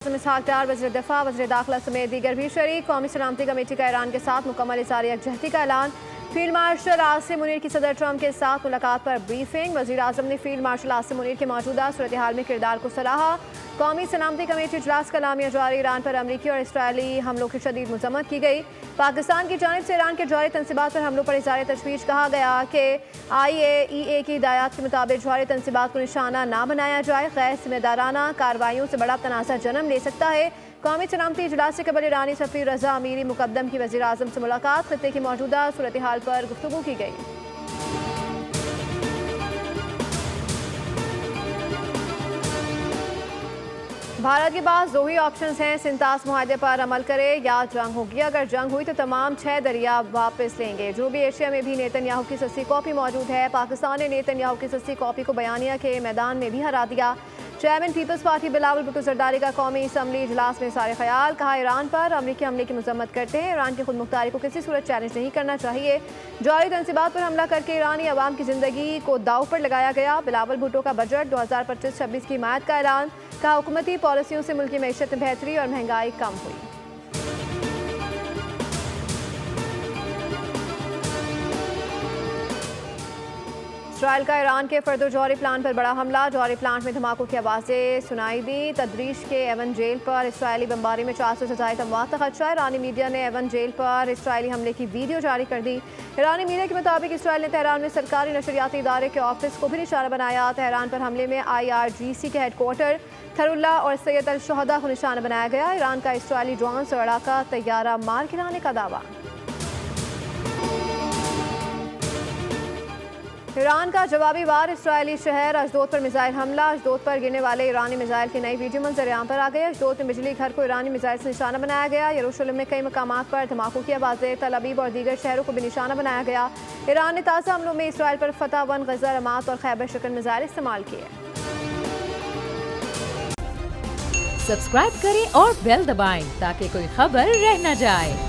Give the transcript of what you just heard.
इसहाक वज़ीर दिफा वज़ीर दाखिला समेत दीगर भी शरीक। कौमी सलामती कमेटी का ईरान के साथ मुकम्मल इज़हार यकजहती का ऐलान। फील्ड मार्शल आसिम मुनीर की सदर ट्रंप के साथ मुलाकात पर ब्रीफिंग। वज़ीर आज़म ने फील्ड मार्शल आसिम मुनीर के मौजूदा सूरत हाल में किरदार को सराहा। कौमी सलामती कमेटी इजलास का लामिया जारी। ईरान पर अमरीकी और इसराइली हमलों की शदीद मजम्मत की गई। पाकिस्तान की जानिब से ईरान के जारी तनसीबात पर हमलों पर इज़हार तशवीश। कहा गया कि IAEA की हिदायत के मुताबिक जारी तनसीबात को निशाना ना बनाया जाए। गैर जिम्मेदाराना कार्रवाइयों से बड़ा तनाज़ा जन्म ले सकता है। कौमी सलामती इजलास से कबल ईरानी सफ़ीर रजा अमीरी मुकद्दम की वज़ीर आज़म से मुलाकात। खत्ते की मौजूदा सूरत हाल पर गुफ्तगू की गई। भारत के पास दो ही ऑप्शंस हैं, सिंतास मुआहदे पर अमल करे या जंग होगी। अगर जंग हुई तो तमाम 6 दरिया वापस लेंगे। जनूबी एशिया में भी नेतन्याहू की सस्ती कॉपी मौजूद है। पाकिस्तान ने नेतन्याहू की सस्ती कॉपी को बयानिया के मैदान में भी हरा दिया। चेयरमैन पीपल्स पार्टी बिलावल भुट्टो जरदारी का कौमी असम्बली इजलास में सारे ख्याल। कहा ईरान पर अमरीकी हमले की मजम्मत करते हैं। ईरान की खुद मुख्तारी को किसी सूरत चैलेंज नहीं करना चाहिए। जारी तनसीबात पर हमला करके ईरानी अवाम की जिंदगी को दाव पर लगाया गया। बिलावल भुट्टो का बजट 2025-26 की हिमायत का ऐलान। कहा हुकूमती पॉलिसियों से मुल्क की मैशत में बेहतरी और महंगाई कम हुई। इसराइल का ईरान के फर्दो जौहरी प्लांट पर बड़ा हमला। जौहरी प्लांट में धमाकों की आवाज़ें सुनाई दी। तदरीश के एवन जेल पर इसराइली बमबारी में 400 से ज़ायद अमवात का खदशा। ईरानी मीडिया ने एवन जेल पर इसराइली हमले की वीडियो जारी कर दी। ईरानी मीडिया के मुताबिक इसराइल ने तेहरान में सरकारी नशरियाती इदारे के ऑफिस को भी निशाना बनाया। तेहरान पर हमले में IRGC के हेडक्वार्टर थरुल्ला और सैयद अल शुहदा को निशाना बनाया गया। ईरान का इसराइली ड्रोन से अड़ाका तैयारा मार गिराने का दावा। ईरान का जवाबी वार इसराइली शहर अशदोद पर मिसाइल हमला। अशदोद पर गिरने वाले ईरानी मिसाइल की नई वीडियो मंजर-ए-आम पर आ गई। अशदोद में बिजली घर को ईरानी मिसाइल से निशाना बनाया गया। यरूशलेम में कई मकामात पर धमाकों की आवाज़ें। तल अबीब और दीगर शहरों को भी निशाना बनाया गया। ईरान ने ताज़ा हमलों में इसराइल पर फतह 1 गज़ा रमात और खैबर शिकन मिसाइल इस्तेमाल किए। सब्सक्राइब करें और बेल दबाएं ताकि कोई खबर रह न जाए।